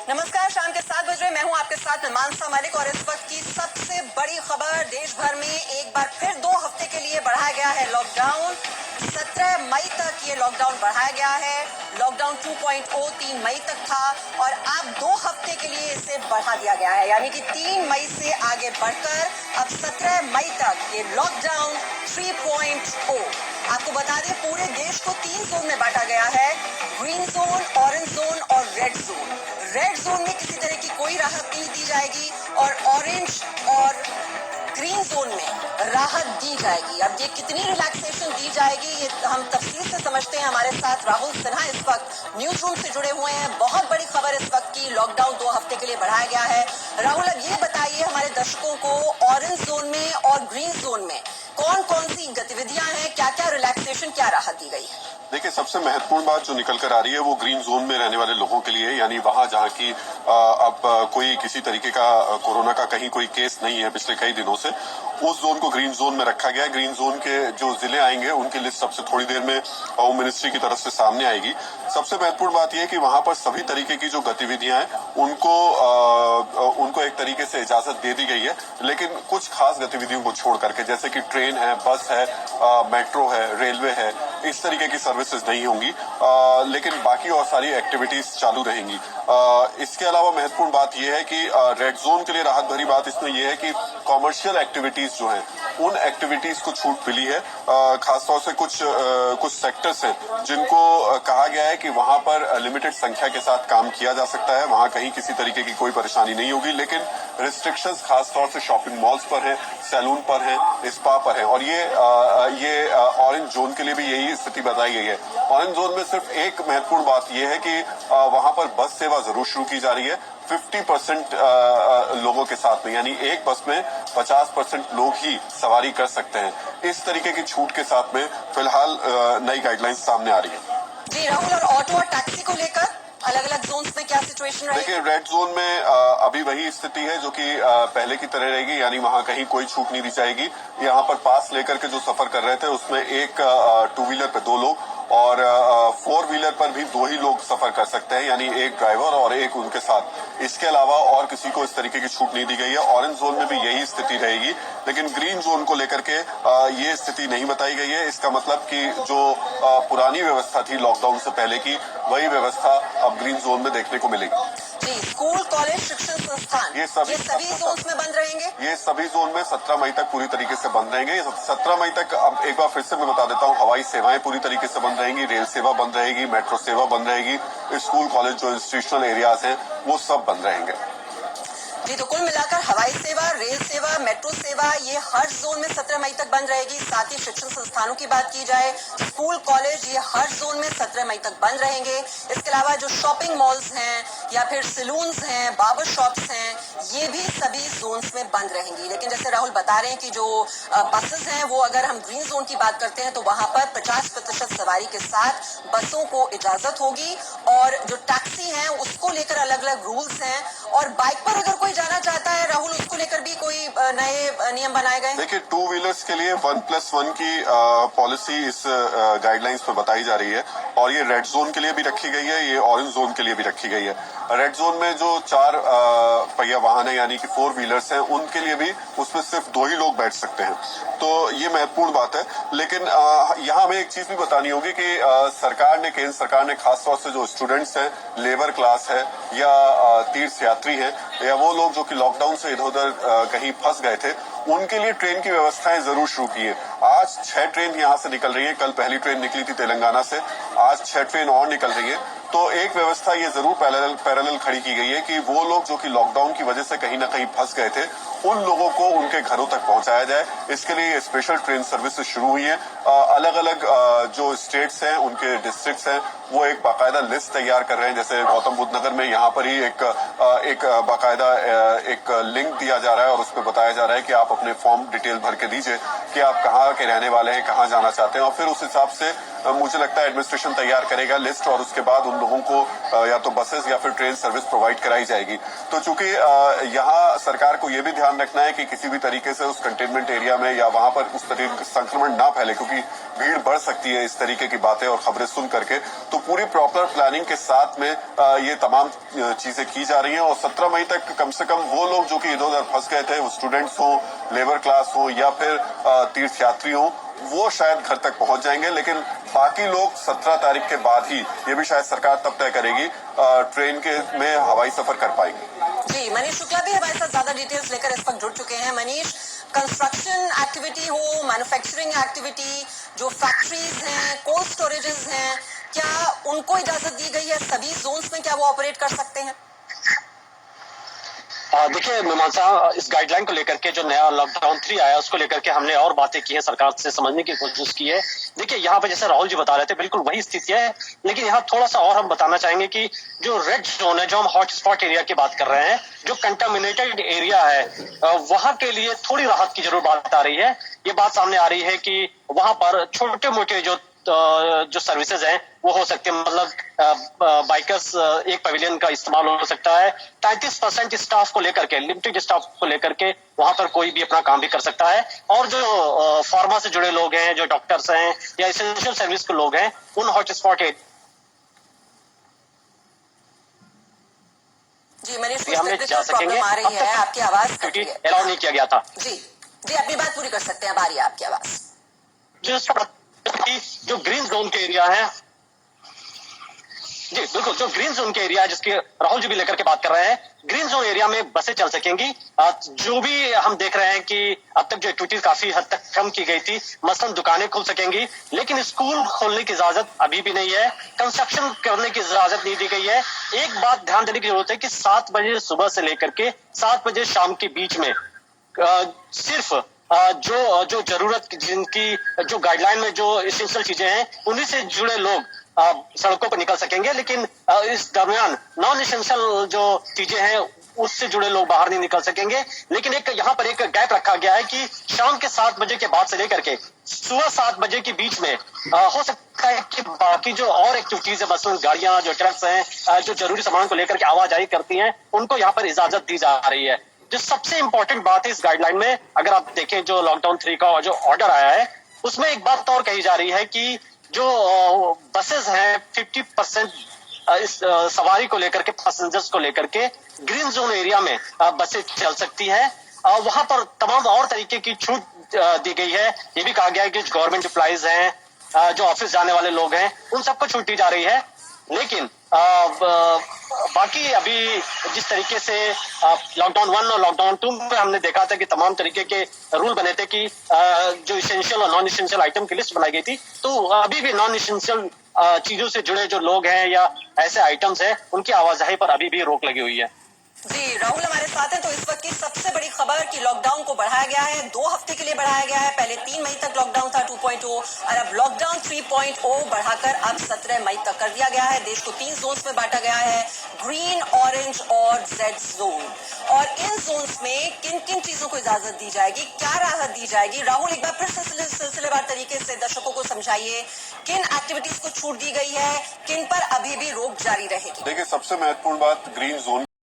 नमस्कार, शाम के 7 बज रहे मैं हूं आपके साथ मानसा मलिक और इस वक्त की सबसे बड़ी खबर। देश भर में एक बार फिर 2 हफ्ते के लिए बढ़ाया गया है लॉकडाउन। 17 मई तक ये लॉकडाउन बढ़ाया गया है। लॉकडाउन 2.0 3 मई तक था और अब 2 हफ्ते के लिए इसे बढ़ा दिया गया है, यानी कि 3 मई से आगे बढ़कर अब 17 मई तक ये लॉकडाउन 3.0। आपको बता दें पूरे देश को 3 जोन में बांटा गया है, ग्रीन जोन, ऑरेंज जोन और रेड जोन। रेड जोन में किसी तरह की कोई राहत नहीं दी जाएगी और ऑरेंज और ग्रीन जोन में राहत दी जाएगी। अब ये कितनी रिलैक्सेशन दी जाएगी ये हम तफसील से समझते हैं। हमारे साथ राहुल सिन्हा इस वक्त न्यूज रूम से जुड़े हुए हैं। बहुत बड़ी खबर इस वक्त की, लॉकडाउन 2 हफ्ते के लिए बढ़ाया गया है। राहुल, अब ये बताइए हमारे दर्शकों को, ऑरेंज जोन में और ग्रीन जोन में कौन कौन सी गतिविधियां हैं, क्या क्या रिलैक्सेशन, क्या राहत दी गई है? देखिए, सबसे महत्वपूर्ण बात जो निकल कर आ रही है वो ग्रीन जोन में रहने वाले लोगों के लिए, यानी वहां जहां की अब कोई किसी तरीके का कोरोना का कहीं कोई केस नहीं है पिछले कई दिनों से, उस जोन को ग्रीन जोन में रखा गया है। ग्रीन जोन के जो जिले आएंगे उनकी लिस्ट सबसे थोड़ी देर में होम मिनिस्ट्री की तरफ से सामने आएगी। सबसे महत्वपूर्ण बात यह है कि वहां पर सभी तरीके की जो गतिविधियां हैं उनको एक तरीके से इजाजत दे दी गई है, लेकिन कुछ खास गतिविधियों को छोड़ करके, जैसे कि ट्रेन है, बस है, मेट्रो है, रेलवे है, इस तरीके की सर्विसेज नहीं होंगी, लेकिन बाकी और सारी एक्टिविटीज चालू रहेंगी। इसके अलावा महत्वपूर्ण बात यह है कि रेड जोन के लिए राहत भरी बात इसमें यह है कि कॉमर्शियल एक्टिविटीज जो हैं उन एक्टिविटीज को छूट मिली है। खासतौर से कुछ सेक्टर्स हैं जिनको कहा गया है कि वहां पर लिमिटेड संख्या के साथ काम किया जा सकता है, वहां कहीं किसी तरीके की कोई परेशानी नहीं होगी, लेकिन रिस्ट्रिक्शंस खासतौर से शॉपिंग मॉल्स पर है, सैलून पर है, स्पा पर है। और ये ऑरेंज जोन के लिए भी यही स्थिति बताई गई है। ऑरेंज जोन में सिर्फ एक महत्वपूर्ण बात यह है कि वहां पर बस सेवा जरूर शुरू की जा रही है 50% लोगों के साथ में, यानी एक बस में 50% लोग ही सवारी कर सकते हैं। इस तरीके की छूट के साथ में फिलहाल नई गाइडलाइंस सामने आ रही है। जी राहुल, और ऑटो और टैक्सी को लेकर अलग अलग जोन्स में क्या सिचुएशन रहेगी? देखिए, रेड जोन में अभी वही स्थिति है जो कि पहले की तरह रहेगी, यानी वहां कहीं कोई छूट नहीं दी जाएगी। यहाँ पर पास लेकर के जो सफर कर रहे थे उसमें एक 2 व्हीलर पे 2 लोग और 4 व्हीलर पर भी 2 ही लोग सफर कर सकते हैं, यानी एक ड्राइवर और एक उनके साथ। इसके अलावा और किसी को इस तरीके की छूट नहीं दी गई है। ऑरेंज जोन में भी यही स्थिति रहेगी, लेकिन ग्रीन जोन को लेकर के ये स्थिति नहीं बताई गई है। इसका मतलब कि जो पुरानी व्यवस्था थी लॉकडाउन से पहले की, वही व्यवस्था अब ग्रीन जोन में देखने को मिलेगी। जी, स्कूल, कॉलेज, शिक्षण संस्थान ये सभी जोन में बंद रहेंगे। ये सभी जोन में 17 मई तक पूरी तरीके से बंद रहेंगे। 17 मई तक अब एक बार फिर से मैं बता देता हूँ, हवाई सेवाएं पूरी तरीके से बंद रहेंगी, रेल सेवा बंद रहेगी, मेट्रो सेवा बंद रहेगी, स्कूल कॉलेज जो इंस्टीट्यूशनल एरियाज हैं वो सब बंद रहेंगे। जी, तो कुल मिलाकर हवाई सेवा, रेल सेवा, मेट्रो सेवा ये हर जोन में 17 मई तक बंद रहेगी। साथ ही शिक्षण संस्थानों की बात की जाए, स्कूल, कॉलेज ये हर जोन में 17 मई तक बंद रहेंगे। इसके अलावा जो शॉपिंग मॉल्स हैं या फिर सैलून्स हैं, बार्बर शॉप्स हैं, ये भी सभी जोन्स में बंद रहेंगी। लेकिन जैसे राहुल बता रहे हैं कि जो बसेस हैं वो अगर हम ग्रीन जोन की बात करते हैं तो वहां पर 50% सवारी के साथ बसों को इजाजत होगी और जो टैक्सी हैं उसको लेकर अलग अलग रूल्स हैं। और बाइक पर अगर कोई जाना चाहता है राहुल, उसको लेकर भी कोई नए नियम बनाए गए? देखिए, 2 व्हीलर्स के लिए 1+1 की पॉलिसी इस गाइडलाइंस में बताई जा रही है और ये रेड जोन के लिए भी रखी गई है, ये ऑरेंज जोन के लिए भी रखी गई है। रेड जोन में जो 4 पहिया वाहन है यानी कि 4 व्हीलर्स हैं, उनके लिए भी उसमें सिर्फ 2 ही लोग बैठ सकते हैं, तो ये महत्वपूर्ण बात है। लेकिन यहाँ हमें एक चीज भी बतानी होगी कि केंद्र सरकार ने खासतौर से जो स्टूडेंट्स हैं, लेबर क्लास है या तीर्थ यात्री हैं या वो लोग जो कि लॉकडाउन से इधर उधर कहीं फंस गए थे, उनके लिए ट्रेन की व्यवस्थाएं जरूर शुरू की है। आज 6 ट्रेन यहाँ से निकल रही है, कल पहली ट्रेन निकली थी तेलंगाना से, आज 6 ट्रेन और निकल रही है। तो एक व्यवस्था ये जरूर पैरेलल खड़ी की गई है कि वो लोग जो कि लॉकडाउन की वजह से कहीं ना कहीं फंस गए थे, उन लोगों को उनके घरों तक पहुंचाया जाए। इसके लिए स्पेशल ट्रेन सर्विसेज शुरू हुई है। अलग अलग जो स्टेट्स हैं, उनके डिस्ट्रिक्ट्स हैं, वो एक बाकायदा लिस्ट तैयार कर रहे हैं। जैसे गौतम बुद्ध नगर में यहाँ पर ही एक बाकायदा एक लिंक दिया जा रहा है और उसमें बताया जा रहा है कि आप अपने फॉर्म डिटेल भर के दीजिए कि आप कहाँ के रहने वाले हैं, कहाँ जाना चाहते हैं, और फिर उस हिसाब से मुझे लगता है एडमिनिस्ट्रेशन तैयार करेगा लिस्ट और उसके बाद उन लोगों को या तो बसेस या फिर ट्रेन सर्विस प्रोवाइड कराई जाएगी। तो चूंकि यहाँ सरकार को ये भी ध्यान रखना है कि किसी भी तरीके से उस कंटेनमेंट एरिया में या वहां पर उस तरीके संक्रमण ना फैले, क्योंकि भीड़ बढ़ सकती है इस तरीके की बातें और खबरें सुन करके। तो तो पूरी प्रॉपर प्लानिंग के साथ में ये तमाम चीजें की जा रही हैं और 17 मई तक कम से कम वो लोग जो कि इधर उधर फंस गए थे, वो स्टूडेंट्स हो, लेबर क्लास हो या फिर तीर्थयात्री हो, वो शायद घर तक पहुंच जाएंगे। लेकिन बाकी लोग 17 तारीख के बाद ही, ये भी शायद सरकार तब तय करेगी, ट्रेन के में हवाई सफर कर पाएंगे। जी, मनीष शुक्ला भी हमारे साथ ज्यादा डिटेल्स लेकर इस वक्त जुड़ चुके हैं। मनीष, कंस्ट्रक्शन एक्टिविटी हो, मैन्युफैक्चरिंग एक्टिविटी, जो फैक्ट्रीज हैं, कोल्ड स्टोरेजेस हैं, क्या उनको इजाजत दी गई है? सभी जोन्स में क्या वो ऑपरेट कर सकते हैं? देखिए मीमांसा, इस गाइडलाइन को लेकर के जो नया लॉकडाउन 3 आया उसको लेकर के हमने और बातें की है, सरकार से समझने की कोशिश की है। देखिए यहाँ पे जैसे राहुल जी बता रहे थे बिल्कुल वही स्थिति है, लेकिन यहाँ थोड़ा सा और हम बताना चाहेंगे कि जो रेड जोन है, जो हम हॉटस्पॉट एरिया की बात कर रहे हैं, जो कंटामिनेटेड एरिया है, वहां के लिए थोड़ी राहत की जरूर बात आ रही है। ये बात सामने आ रही है कि वहां पर छोटे मोटे जो सर्विसेज हैं वो हो सकते हैं, मतलब बाइकर्स एक पवेलियन का इस्तेमाल हो सकता है। 33% स्टाफ को लेकर के, लिमिटेड स्टाफ को लेकर के वहां पर कोई भी अपना काम भी कर सकता है। और जो फार्मा से जुड़े लोग हैं, जो डॉक्टर्स हैं या एसेंशियल सर्विस के लोग हैं, उन हॉटस्पॉट जी मनीष, हम जा सकेंगे। आ रही है, आपकी आवाज अलाउ नहीं किया गया था। जी जी, अपनी बात पूरी कर सकते हैं, अब आ रही है आपकी आवाज। जो ग्रीन जोन के एरिया है, जी बिल्कुल, जो ग्रीन जोन के एरिया है जिसके राहुल जी भी लेकर के बात कर रहे हैं, ग्रीन जोन एरिया में बसें चल सकेंगी। जो भी हम देख रहे हैं कि अब तक जो एक्टिविटीज काफी हद तक कम की गई थी, मसलन दुकानें खुल सकेंगी, लेकिन स्कूल खोलने की इजाजत अभी भी नहीं है, कंस्ट्रक्शन करने की इजाजत नहीं दी गई है। एक बात ध्यान देने की जरूरत है कि 7 बजे सुबह से लेकर के 7 बजे शाम के बीच में सिर्फ जो जरूरत जिनकी जो गाइडलाइन में जो एसेंशियल चीजें हैं उन्हीं से जुड़े लोग सड़कों पर निकल सकेंगे। लेकिन इस दरमियान नॉन एसेंशियल जो चीजें हैं उससे जुड़े लोग बाहर नहीं निकल सकेंगे। लेकिन एक यहाँ पर एक गैप रखा गया है कि शाम के 7 बजे के बाद से लेकर के सुबह 7 बजे के बीच में हो सकता है कि बाकी जो और एक्टिविटीज है, मसलन गाड़ियां, जो ट्रक्स हैं, जो जरूरी सामान को लेकर के आवाजाही करती हैं, उनको यहाँ पर इजाजत दी जा रही है। जो सबसे इंपॉर्टेंट बात है इस गाइडलाइन में, अगर आप देखें जो लॉकडाउन 3 का जो ऑर्डर आया है, उसमें एक बात और कही जा रही है कि जो बसेस हैं 50% इस सवारी को लेकर के, पैसेंजर्स को लेकर के ग्रीन जोन एरिया में बसें चल सकती है। वहां पर तमाम और तरीके की छूट दी गई है। ये भी कहा गया है कि गवर्नमेंट एम्प्लॉइज हैं, जो ऑफिस जाने वाले लोग हैं, उन सबको छूट दी जा रही है। लेकिन बाकी अभी जिस तरीके से लॉकडाउन 1 और लॉकडाउन 2 में हमने देखा था कि तमाम तरीके के रूल बने थे कि जो इसेंशियल और नॉन इसेंशियल आइटम की लिस्ट बनाई गई थी, तो अभी भी नॉन इसेंशियल चीजों से जुड़े जो लोग हैं या ऐसे आइटम्स हैं, उनकी आवाजाही पर अभी भी रोक लगी हुई है। जी, राहुल हमारे साथ हैं। तो इस वक्त की सबसे बड़ी खबर कि लॉकडाउन को बढ़ाया गया है, 2 हफ्ते के लिए बढ़ाया गया है। पहले 3 मई तक लॉकडाउन था 2.0 और अब लॉकडाउन 3.0 बढ़ाकर अब 17 मई तक कर दिया गया है। देश को 3 जोन्स में बांटा गया है, ग्रीन, ऑरेंज और रेड जोन। और इन जोन्स में किन किन चीजों को इजाजत दी जाएगी, क्या राहत दी जाएगी? राहुल, एक बार फिर सिलसिलेवार तरीके से दर्शकों को समझाइए, किन एक्टिविटीज को छूट दी गई है, किन पर अभी भी रोक जारी रहेगी? देखिए, सबसे महत्वपूर्ण बात ग्रीन जोन